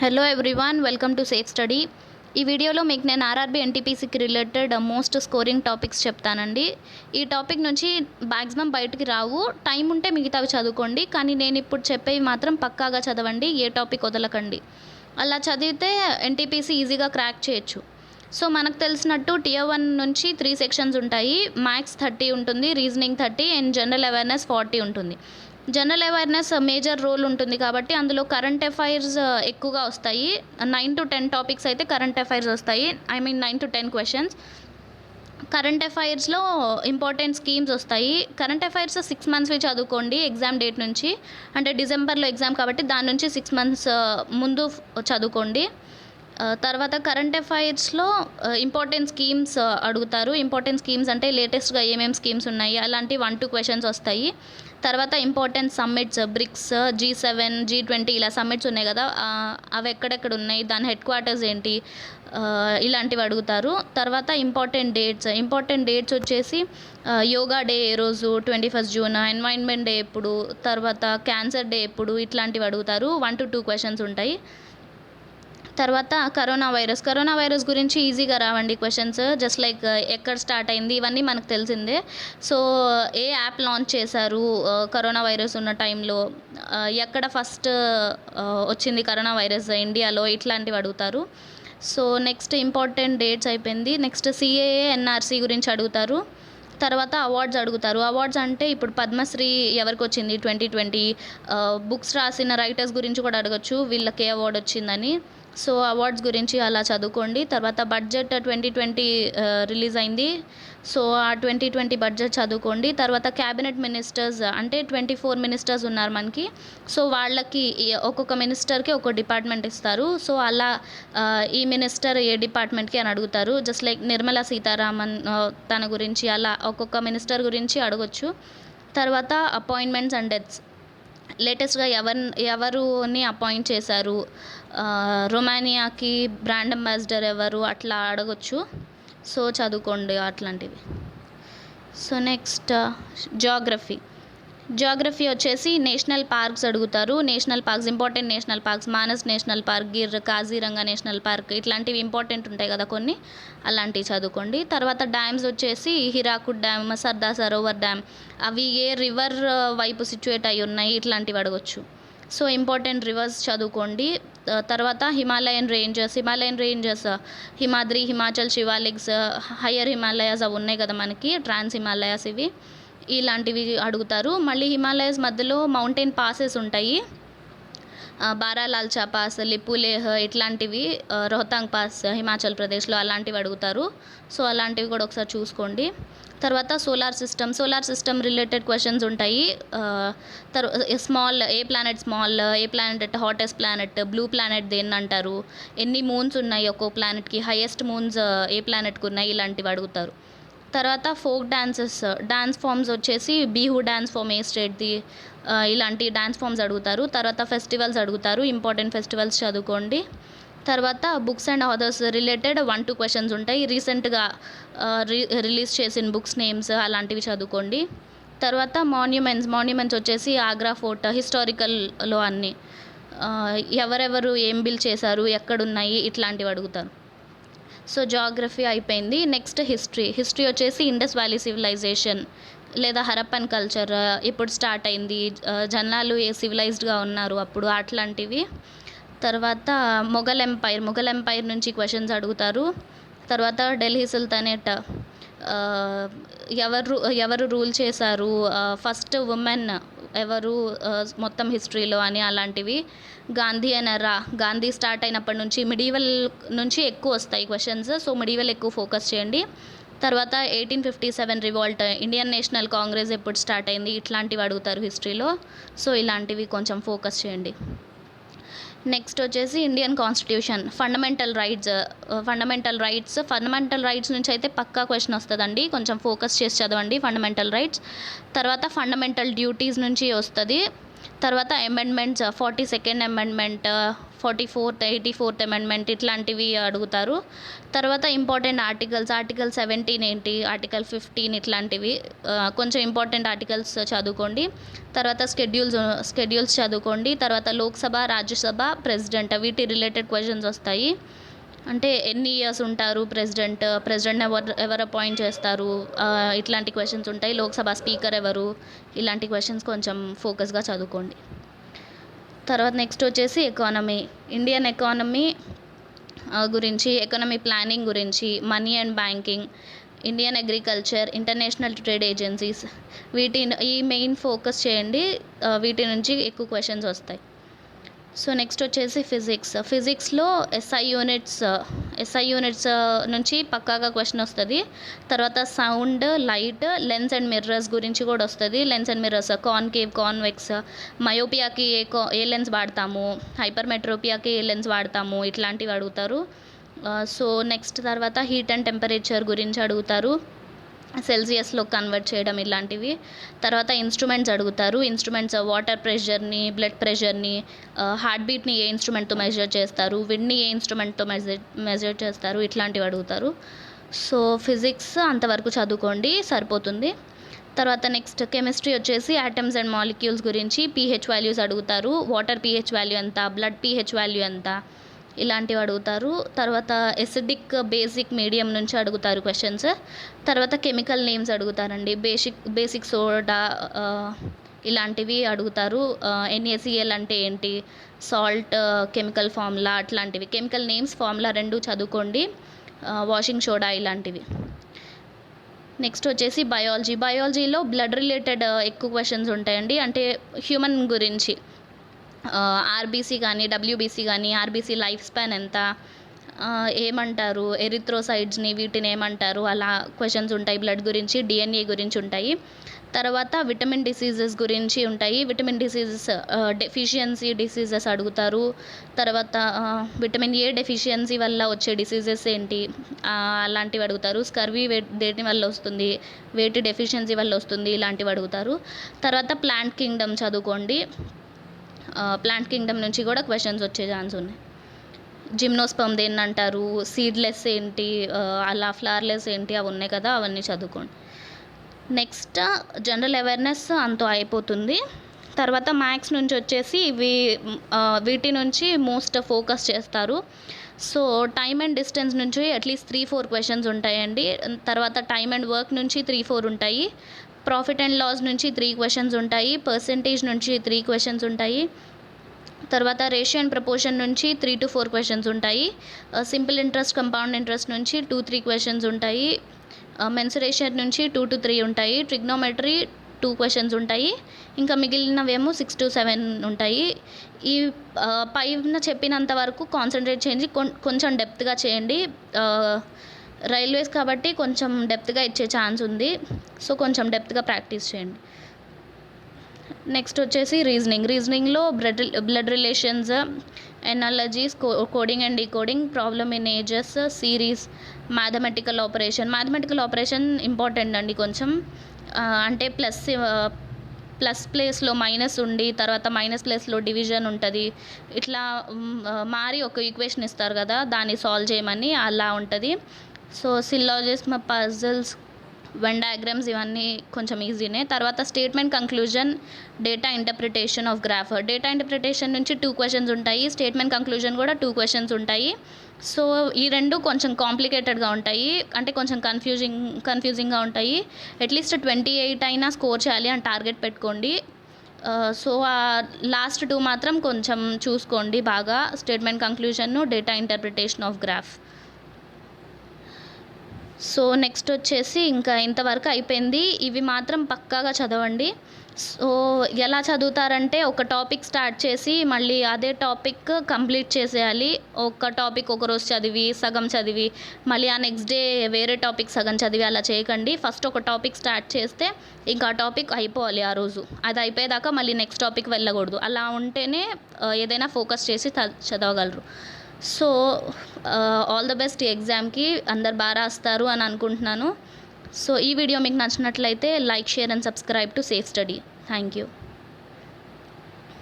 Hello everyone, welcome to Safe Study. ఈ వీడియోలో మీకు నేను ఆర్ఆర్బీ ఎన్టీపీసీకి రిలేటెడ్ మోస్ట్ స్కోరింగ్ టాపిక్స్ చెప్తానండి. ఈ టాపిక్ నుంచి మ్యాక్సిమం బయటికి రావు, టైం ఉంటే మిగతావి చదువుకోండి. కానీ నేను ఇప్పుడు చెప్పేవి మాత్రం పక్కాగా చదవండి, ఏ టాపిక్ వదలకండి. అలా చదివితే ఎన్టీపీసీ ఈజీగా క్రాక్ చేయొచ్చు. సో మనకు తెలిసినట్టు టియర్ 1 నుంచి 3 సెక్షన్స్ ఉంటాయి. మ్యాథ్స్ 30 ఉంటుంది, రీజనింగ్ 30 అండ్ జనరల్ అవేర్నెస్ 40 ఉంటుంది. జనరల్ అవేర్నెస్ మేజర్ రోల్ ఉంటుంది కాబట్టి అందులో కరెంట్ అఫైర్స్ ఎక్కువగా వస్తాయి. 9 to 10 టాపిక్స్ అయితే కరెంట్ అఫైర్స్ వస్తాయి. 9 to 10 క్వశ్చన్స్. కరెంట్ అఫైర్స్లో ఇంపార్టెంట్ స్కీమ్స్ వస్తాయి. కరెంట్ అఫైర్స్ 6 మంత్స్వి చదువుకోండి ఎగ్జామ్ డేట్ నుంచి. అంటే డిసెంబర్లో ఎగ్జామ్ కాబట్టి దాని నుంచి 6 మంత్స్ ముందు చదువుకోండి. తర్వాత కరెంట్ అఫైర్స్లో ఇంపార్టెంట్ స్కీమ్స్ అడుగుతారు. ఇంపార్టెంట్ స్కీమ్స్ అంటే లేటెస్ట్గా ఏమేమి స్కీమ్స్ ఉన్నాయి అలాంటి 1-2 క్వశ్చన్స్ వస్తాయి. తర్వాత important summits, bricks, G7, G20 ఇలా సమ్మిట్స్ ఉన్నాయి కదా, అవి ఎక్కడెక్కడ ఉన్నాయి, దాని హెడ్ క్వార్టర్స్ ఏంటి, ఇలాంటివి అడుగుతారు. తర్వాత ఇంపార్టెంట్ డేట్స్ వచ్చేసి యోగా డే ఏ రోజు, 21 జూన్, ఎన్వైర్న్మెంట్ డే ఎప్పుడు, తర్వాత క్యాన్సర్ డే ఎప్పుడు, ఇట్లాంటివి అడుగుతారు. 1 to 2 క్వశ్చన్స్ ఉంటాయి. తర్వాత కరోనా వైరస్ గురించి ఈజీగా రావండి క్వశ్చన్స్. జస్ట్ లైక్ ఎక్కడ స్టార్ట్ అయింది ఇవన్నీ మనకు తెలిసిందే. సో ఏ యాప్ లాంచ్ చేశారు కరోనా వైరస్ ఉన్న టైంలో, ఎక్కడ ఫస్ట్ వచ్చింది కరోనా వైరస్ ఇండియాలో, ఇట్లాంటివి అడుగుతారు. సో నెక్స్ట్ ఇంపార్టెంట్ డేట్స్ అయిపోయింది. నెక్స్ట్ CAA NRC గురించి అడుగుతారు. తర్వాత అవార్డ్స్ అడుగుతారు. అవార్డ్స్ అంటే ఇప్పుడు పద్మశ్రీ ఎవరికి వచ్చింది 2020, బుక్స్ రాసిన రైటర్స్ గురించి కూడా అడగచ్చు, వీళ్ళకి ఏ అవార్డు వచ్చిందని. సో అవార్డ్స్ గురించి అలా చదువుకోండి. తర్వాత బడ్జెట్ 2020 రిలీజ్ అయింది. సో ఆ 2020 బడ్జెట్ చదువుకోండి. తర్వాత క్యాబినెట్ మినిస్టర్స్ అంటే 24 మినిస్టర్స్ ఉన్నారు మనకి. సో వాళ్ళకి ఒక్కొక్క మినిస్టర్కి ఒక్కొక్క డిపార్ట్మెంట్ ఇస్తారు. సో అలా ఈ మినిస్టర్ ఏ డిపార్ట్మెంట్కి అని అడుగుతారు. జస్ట్ లైక్ నిర్మలా సీతారామన్ తన గురించి అలా ఒక్కొక్క మినిస్టర్ గురించి అడగొచ్చు. తర్వాత అపాయింట్మెంట్స్ అండ్ డెత్స్, లేటెస్ట్గా ఎవరుని అపాయింట్ చేశారు, రొమానియాకి బ్రాండ్ అంబాసిడర్ ఎవరు, అట్లా అడగొచ్చు. సో చదువుకోండి అట్లాంటివి. సో నెక్స్ట్ జాగ్రఫీ వచ్చేసి నేషనల్ పార్క్స్ అడుగుతారు. Important national parks, Manas national park, Gir, Kaziranga national park, ఇట్లాంటివి ఇంపార్టెంట్ ఉంటాయి కదా కొన్ని, అలాంటివి చదువుకోండి. తర్వాత డ్యామ్స్ వచ్చేసి హీరాకుడ్ డ్యామ్, సర్దార్ సరోవర్ డ్యామ్, అవి ఏ రివర్ వైపు సిచ్యువేట్ అయి ఉన్నాయి, ఇట్లాంటివి అడగొచ్చు. సో ఇంపార్టెంట్ రివర్స్ చదువుకోండి. తర్వాత Himalayan ranges, Himadri, Himachal, Shivaliks, higher Himalayas అవి ఉన్నాయి కదా మనకి, ట్రాన్స్ హిమాలయాస్, ఇలాంటివి అడుగుతారు. మళ్ళీ హిమాలయాస్ మధ్యలో మౌంటైన్ పాసెస్ ఉంటాయి, బారాలాల్చా పాస్, లిపులేహ్, ఇట్లాంటివి, రోహతాంగ్ పాస్ హిమాచల్ ప్రదేశ్లో, అలాంటివి అడుగుతారు. సో అలాంటివి కూడా ఒకసారి చూసుకోండి. తర్వాత సోలార్ సిస్టమ్ రిలేటెడ్ క్వశ్చన్స్ ఉంటాయి. ఏ planet hottest planet, blue planet దేన్ని అంటారు, ఎన్ని మూన్స్ ఉన్నాయి ఒక్కో ప్లానెట్కి, హైయెస్ట్ మూన్స్ ఏ ప్లానెట్కి ఉన్నాయి, ఇలాంటివి అడుగుతారు. తర్వాత ఫోక్ డాన్స్ ఫామ్స్ వచ్చేసి బిహు డాన్స్ ఫామ్ ఏ స్టేట్ది, ఇలాంటి డాన్స్ ఫామ్స్ అడుగుతారు. తర్వాత ఫెస్టివల్స్ అడుగుతారు, ఇంపార్టెంట్ ఫెస్టివల్స్ చదువుకోండి. తర్వాత books and authors related 1-2 questions ఉంటాయి. రీసెంట్గా రిలీజ్ చేసిన బుక్స్ నేమ్స్ అలాంటివి చదువుకోండి. తర్వాత మాన్యుమెంట్స్ వచ్చేసి ఆగ్రా ఫోర్ట్, హిస్టారికల్లో అన్నీ, ఎవరెవరు ఏం బిల్ చేశారు, ఎక్కడున్నాయి, ఇట్లాంటివి అడుగుతారు. సో జాగ్రఫీ అయిపోయింది. నెక్స్ట్ హిస్టరీ వచ్చేసి ఇండస్ వ్యాలీ సివిలైజేషన్ లేదా హరప్పన్ కల్చర్ ఇప్పుడు స్టార్ట్ అయింది, జనాలు ఏ సివిలైజ్డ్గా ఉన్నారు అప్పుడు, అట్లాంటివి. తర్వాత మొఘల్ ఎంపైర్ నుంచి క్వశ్చన్స్ అడుగుతారు. తర్వాత ఢిల్లీ సుల్తానేట్, ఎవరు రూల్ చేశారు, ఫస్ట్ ఉమెన్ ఎవరు మొత్తం హిస్టరీలో అని, అలాంటివి. గాంధీ స్టార్ట్ అయినప్పటి నుంచి మిడివల్ నుంచి ఎక్కువ వస్తాయి క్వశ్చన్స్. సో మిడివల్ ఎక్కువ ఫోకస్ చేయండి. తర్వాత 1857 రివాల్ట్, ఇండియన్ నేషనల్ కాంగ్రెస్ ఎప్పుడు స్టార్ట్ అయింది, ఇట్లాంటివి అడుగుతారు హిస్టరీలో. సో ఇలాంటివి కొంచెం ఫోకస్ చేయండి. నెక్స్ట్ వచ్చేసి ఇండియన్ కాన్స్టిట్యూషన్, ఫండమెంటల్ రైట్స్ నుంచి అయితే పక్కా క్వశ్చన్ వస్తుందండి, కొంచెం ఫోకస్ చేసి చదవండి ఫండమెంటల్ రైట్స్. తర్వాత ఫండమెంటల్ డ్యూటీస్ నుంచి వస్తుంది. తర్వాత amendments 42nd amendment, 44th, 84th amendment ఇట్లాంటివి అడుగుతారు. తర్వాత ఇంపార్టెంట్ ఆర్టికల్ 17 ఏంటి, ఆర్టికల్ 15 ఇట్లాంటివి కొంచెం ఇంపార్టెంట్ ఆర్టికల్స్ చదువుకోండి. తర్వాత స్కెడ్యూల్స్ చదువుకోండి. తర్వాత లోక్సభ, రాజ్యసభ, ప్రెసిడెంట్ వీటి రిలేటెడ్ క్వశ్చన్స్ వస్తాయి. అంటే ఎన్ని ఇయర్స్ ఉంటారు ప్రెసిడెంట్ ఎవరు అపాయింట్ చేస్తారు, ఇట్లాంటి క్వశ్చన్స్ ఉంటాయి. లోక్సభ స్పీకర్ ఎవరు, ఇలాంటి క్వశ్చన్స్ కొంచెం ఫోకస్గా చదువుకోండి. తర్వాత నెక్స్ట్ వచ్చేసి ఎకానమీ, ఇండియన్ ఎకానమీ గురించి, ఎకానమీ ప్లానింగ్ గురించి, money and banking, Indian agriculture, international trade agencies ఈ మెయిన్ ఫోకస్ చేయండి. వీటి నుంచి ఎక్కువ క్వశ్చన్స్ వస్తాయి. సో నెక్స్ట్ వచ్చేసి ఫిజిక్స్లో ఎస్ఐ యూనిట్స్ నుంచి పక్కాగా క్వశ్చన్ వస్తుంది. తర్వాత sound, light, lens and mirrors గురించి కూడా వస్తుంది. Lens and mirrors, concave, convex, మయోపియాకి ఏ లెన్స్ వాడతాము, హైపర్మెట్రోపియాకి ఏ లెన్స్ వాడతాము, ఇట్లాంటివి అడుగుతారు. సో నెక్స్ట్ తర్వాత హీట్ అండ్ టెంపరేచర్ గురించి అడుగుతారు, సెల్సియస్లో కన్వర్ట్ చేయడం ఇలాంటివి. తర్వాత ఇన్స్ట్రుమెంట్స్ అడుగుతారు. వాటర్ ప్రెషర్ని, బ్లడ్ ప్రెషర్ని, హార్ట్ బీట్ని ఏ ఇన్స్ట్రుమెంట్తో మెజర్ చేస్తారు, విండ్ని ఏ ఇన్స్ట్రుమెంట్తో మెజర్ చేస్తారు, ఇట్లాంటివి అడుగుతారు. సో ఫిజిక్స్ అంతవరకు చదువుకోండి, సరిపోతుంది. తర్వాత నెక్స్ట్ కెమిస్ట్రీ వచ్చేసి యాటమ్స్ అండ్ మాలిక్యూల్స్ గురించి పీహెచ్ వాల్యూస్ అడుగుతారు. వాటర్ పీహెచ్ వాల్యూ ఎంత, బ్లడ్ పీహెచ్ వాల్యూ ఎంత, ఇలాంటివి అడుగుతారు. తర్వాత ఎసిడిక్, బేసిక్, మీడియం నుంచి అడుగుతారు క్వశ్చన్స్. తర్వాత కెమికల్ నేమ్స్ అడుగుతారండి. బేసిక్ సోడా ఇలాంటివి అడుగుతారు. NaCl అంటే ఏంటి, సాల్ట్ కెమికల్ ఫార్ములా అట్లాంటివి. కెమికల్ నేమ్స్, ఫార్ములా రెండు చదువుకోండి. వాషింగ్ సోడా ఇలాంటివి. నెక్స్ట్ వచ్చేసి బయాలజీలో బ్లడ్ రిలేటెడ్ ఎక్కువ క్వశ్చన్స్ ఉంటాయండి. అంటే హ్యూమన్ గురించి ఆర్బీసీ కానీ, WBC కానీ, ఆర్బీసీ లైఫ్ స్పాన్ ఎంత, ఏమంటారు, ఎరిథ్రోసైడ్స్ని వీటిని ఏమంటారు, అలా క్వశ్చన్స్ ఉంటాయి. బ్లడ్ గురించి, DNA గురించి ఉంటాయి. తర్వాత విటమిన్ డిసీజెస్ గురించి ఉంటాయి. విటమిన్ డిసీజెస్, డెఫిషియన్సీ డిసీజెస్ అడుగుతారు. తర్వాత విటమిన్ A డెఫిషియన్సీ వల్ల వచ్చే డిసీజెస్ ఏంటి, అలాంటివి అడుగుతారు. స్కర్వీ దేని వల్ల వస్తుంది, వేటి డెఫిషియన్సీ వల్ల వస్తుంది, ఇలాంటివి అడుగుతారు. తర్వాత ప్లాంట్ కింగ్డమ్ చదువుకోండి. ప్లాంట్ కింగ్డమ్ నుంచి కూడా క్వశ్చన్స్ వచ్చే ఛాన్స్ ఉన్నాయి. జిమ్నోస్పర్మ్ దేన్ని అంటారు, సీడ్లెస్ ఏంటి, అలా ఫ్లవర్లెస్ ఏంటి, అవి ఉన్నాయి కదా, అవన్నీ చదువుకోండి. నెక్స్ట్ జనరల్ అవేర్నెస్ అంతా అయిపోతుంది. తర్వాత మ్యాథ్స్ నుంచి వచ్చేసి వీటి నుంచి మోస్ట్ ఫోకస్ చేస్తారు. సో టైమ్ అండ్ డిస్టెన్స్ నుంచి అట్లీస్ట్ 3-4 క్వశ్చన్స్ ఉంటాయండి. తర్వాత టైమ్ అండ్ వర్క్ నుంచి 3-4 ఉంటాయి. ప్రాఫిట్ అండ్ లాస్ నుంచి 3 క్వశ్చన్స్ ఉంటాయి. పర్సెంటేజ్ నుంచి 3 క్వశ్చన్స్ ఉంటాయి. తర్వాత రేషియో అండ్ ప్రపోర్షన్ నుంచి 3 to 4 క్వశ్చన్స్ ఉంటాయి. సింపుల్ ఇంట్రెస్ట్, కంపౌండ్ ఇంట్రెస్ట్ నుంచి 2-3 క్వశ్చన్స్ ఉంటాయి. మెన్సురేషన్ నుంచి 2 to 3 ఉంటాయి. ట్రిగ్నోమెట్రీ 2 క్వశ్చన్స్ ఉంటాయి. ఇంకా మిగిలినవేమో 6 to 7 ఉంటాయి. ఈ పైన చెప్పినంత వరకు కాన్సన్ట్రేట్ చేయండి, కొంచెం డెప్త్గా చేయండి. రైల్వేస్ కాబట్టి కొంచెం డెప్త్గా ఇచ్చే ఛాన్స్ ఉంది. సో కొంచెం డెప్త్గా ప్రాక్టీస్ చేయండి. నెక్స్ట్ వచ్చేసి రీజనింగ్లో blood relations, analogies, coding and decoding, problem in ages, series, mathematical operation important అండి కొంచెం. అంటే ప్లస్ ప్లేస్లో మైనస్ ఉండి, తర్వాత మైనస్ ప్లేస్లో డివిజన్ ఉంటుంది. ఇట్లా మారి ఒక ఈక్వేషన్ ఇస్తారు కదా, దాన్ని సాల్వ్ చేయమని, అలా ఉంటుంది. సో సిల్లాజిస్మ్, పజిల్స్, వెన్ డయాగ్రామ్స్ ఇవన్నీ కొంచెం ఈజీనే. తర్వాత statement conclusion, data interpretation of graph. Data interpretation నుంచి 2 క్వశ్చన్స్ ఉంటాయి. స్టేట్మెంట్ కంక్లూజన్ కూడా 2 క్వశ్చన్స్ ఉంటాయి. సో ఈ రెండు కొంచెం కాంప్లికేటెడ్గా ఉంటాయి, అంటే కొంచెం కన్ఫ్యూజింగ్గా ఉంటాయి. అట్లీస్ట్ 28 అయినా స్కోర్ చేయాలి అని టార్గెట్ పెట్టుకోండి. సో లాస్ట్ 2 మాత్రం కొంచెం చూసుకోండి బాగా, statement conclusion, data interpretation of graph. So next వచ్చేసి ఇంకా ఇంతవరకు అయిపోయింది. ఇవి మాత్రం పక్కాగా చదవండి. సో ఎలా చదువుతారంటే, ఒక టాపిక్ స్టార్ట్ చేసి మళ్ళీ అదే టాపిక్ కంప్లీట్ చేసేయాలి. ఒక టాపిక్ ఒకరోజు చదివి సగం చదివి మళ్ళీ ఆ నెక్స్ట్ డే వేరే టాపిక్ సగం చదివి అలా చేయకండి. ఫస్ట్ ఒక టాపిక్ స్టార్ట్ చేస్తే ఇంకా ఆ టాపిక్ అయిపోవాలి ఆ రోజు. అది అయిపోయేదాకా మళ్ళీ నెక్స్ట్ టాపిక్ వెళ్ళకూడదు. అలా ఉంటేనే ఏదైనా ఫోకస్ చేసి చదవగలరు. సో ఆల్ ద బెస్ట్ ఈ ఎగ్జామ్కి. అందరు బాగా రాస్తారు అని అనుకుంటున్నాను. సో ఈ వీడియో మీకు నచ్చినట్లయితే like, share and subscribe to Safe study. Thank you.